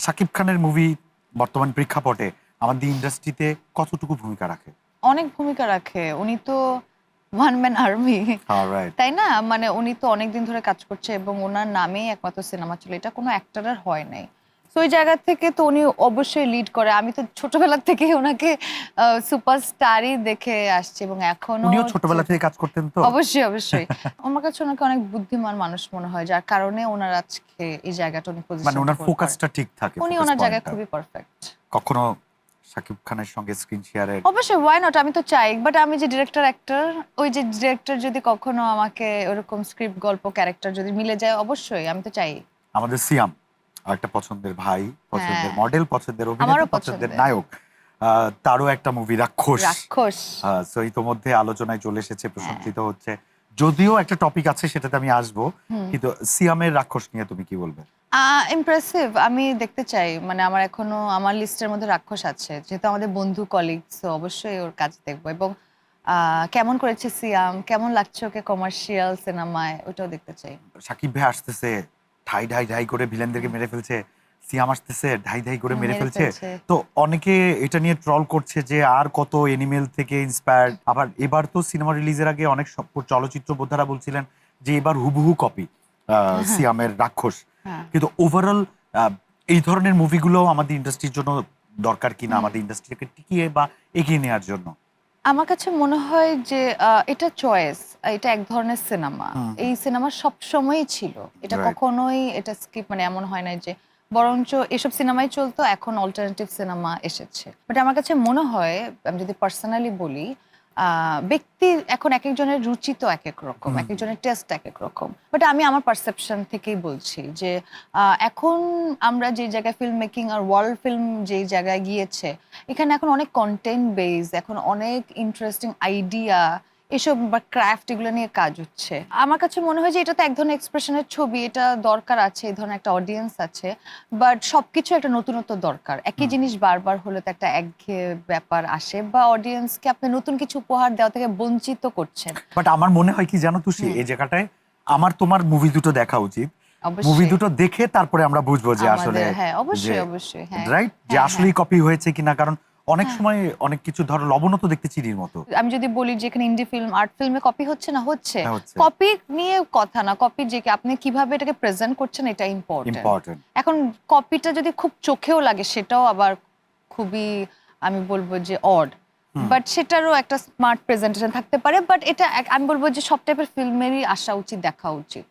শাকিব খানের মুভি বর্তমান প্রেক্ষাপটে আমাদের ইন্ডাস্ট্রিতে কতটুকু ভূমিকা রাখে? অনেক ভূমিকা রাখে। উনি তো ওয়ান ম্যান আর্মি, রাইট। তাই না? মানে উনি তো অনেকদিন ধরে কাজ করছে এবং ওনার নামেই একমাত্র সিনেমা ছিল। এটা কোনো অ্যাক্টরের হয় নাই। তো ওই জায়গা থেকে তো উনি অবশ্যই লিড করে। আমি তো ছোটবেলা থেকেই ওনাকে সুপারস্টারই দেখে আসছি এবং এখনো উনিও ছোটবেলা থেকে কাজ করতেন তো? অবশ্যই, অবশ্যই। আমার কাছে ওনাকে অনেক বুদ্ধিমান মানুষ মনে হয়, যার কারণে ওনার আজকে এই জায়গাটা উনি মানে পজিশনটা ওনার হোল্ড করে। ফোকাসটা ঠিক থাকে, উনি ফোকাস ওনার জায়গায় পয়েন্টটা। খুবই পারফেক্ট। কখনো শাকিব খানের সঙ্গে স্ক্রিন শেয়ারের? অবশ্যই, ওয়াই নট? আমি তো চাই, বাট আমি যে ডিরেক্টর অ্যাক্টর, ওই যে ডিরেক্টর যদি কখনো আমাকে ওরকম স্ক্রিপ্ট গল্প ক্যারেক্টার যদি মিলে যায়, অবশ্যই আমি তো চাই। আমাদের সিয়াম একটা পছন্দের ভাই, পছন্দের হ্যাঁ, মডেল, পছন্দের অভিনেতা, আমারও পছন্দের পছন্দের। নায়ক। তারও একটা মুভি রাক্ষস। রাক্ষস। সো ইতোমধ্যে আলোচনায় চলে এসেছে, হ্যাঁ। প্রশংসিত হচ্ছে। যদিও একটা টপিক আছে সেটাতে আমি আসবো, হুম। কিন্তু সিয়ামের রাক্ষস নিয়ে তুমি কি বলবে? ইমপ্রেসিভ। আমি দেখতে চাই, মানে আমার এখনো আমার লিস্টের মধ্যে রাক্ষস আছে, যেহেতু আমাদের বন্ধু কলিগ, তো অবশ্যই ওর কাজ দেখবো। এবং কেমন করেছে সিয়াম, কেমন লাগছে ওকে কমার্শিয়াল সিনেমায়, ওটাও দেখতে চাই। সাকিব ভাই আসতেছে, ঢাই ঢাই ঢাই করে ভিলেনদেরকে মেরে ফেলছে। সিয়াম আসতেছে, ঢাই ঢাই করে মেরে মেরে ফেলছে। ফেলছে। তো অনেকে এটা নিয়ে ট্রল করছে যে আর কত এনিমেল থেকে ইন্সপায়ার্ড। আবার এবার তো সিনেমা রিলিজের আগে অনেক চলচ্চিত্র বোদ্ধারা বলছিলেন যে এবার হুবহু কপি সিয়ামের রাক্ষস। হ্যাঁ। কিন্তু ওভারঅল এই ধরনের মুভিগুলো আমাদের ইন্ডাস্ট্রির জন্য দরকার কিনা, হুম। আমাদের ইন্ডাস্ট্রিকে টিকিয়ে বা এগিয়ে নেওয়ার জন্য? আমার কাছে মনে হয় যে এটা চয়েস। এটা এক ধরনের সিনেমা। হুম, এই সিনেমা সবসময়ই ছিল। এটা রাইট। কখনোই এটা স্কিপ, মানে এমন হয় নাই যে, বরঞ্চ এসব সিনেমাই চলতো, এখন অল্টারনেটিভ সিনেমা এসেছে। বাট আমার কাছে মনে হয়, আমি যদি পার্সোনালি বলি, ব্যক্তি এখন একেকজনের রুচি তো একেক রকম, হুম, একেকজনের টেস্ট একেক রকম। বাট আমি আমার পারসেপশন থেকেই বলছি যে এখন আমরা যে জায়গায় ফিল্ম মেকিং আর ওয়ার্ল্ড ফিল্ম যেই জায়গায় গিয়েছে, এখানে এখন অনেক কন্টেন্ট বেস, এখন অনেক ইন্টারেস্টিং আইডিয়া এসব বা ক্রাফট এগুলো নিয়ে কাজ হচ্ছে। আমার কাছে মনে হয় যে এটা তো এক ধরনের এক্সপ্রেশনের ছবি, এটা দরকার আছে, এই ধরনের একটা অডিয়েন্স আছে। বাট সবকিছু একটা নতুনত্ব দরকার। একই হুম। জিনিস বারবার হলে তো একটা একঘেয়ে ব্যাপার আসে, বা অডিয়েন্সকে আপনি নতুন কিছু উপহার দেওয়া থেকে বঞ্চিত করছেন। বাট আমার মনে হয় কি জানো তুষি, হুম। এই জায়গাটায় আমার তোমার মুভি দুটো দেখা উচিত। মুভি অবশ্যই। দুটো দেখে তারপরে আমরা বুঝবো যে আসলে আমাদের, হ্যাঁ, যে অবশ্যই, অবশ্যই, হ্যাঁ। রাইট যে হ্যাঁ, হ্যাঁ, আসলেই কপি হয়েছে কিনা। কারণ অনেক হ্যাঁ। সময় অনেক কিছু ধরো লবণও তো দেখতে চিনির মতো। আমি যদি বলি যে এখানে ইন্ডি ফিল্ম, আর্ট ফিল্মে কপি হচ্ছে না, হচ্ছে। হ্যাঁ, হচ্ছে কপি নিয়ে কথা না, কপি যে আপনি কিভাবে এটাকে প্রেজেন্ট করছেন, এটা ইম্পর্টেন্ট। ইম্পর্টেন্ট। এখন কপিটা যদি খুব চোখেও লাগে, সেটাও আবার খুবই, আমি বলবো যে অড। হুম। বাট সেটারও একটা স্মার্ট প্রেজেন্টেশন থাকতে পারে। বাট এটা আমি বলবো যে সব টাইপের ফিল্মেরই আসা উচিত, দেখা উচিত।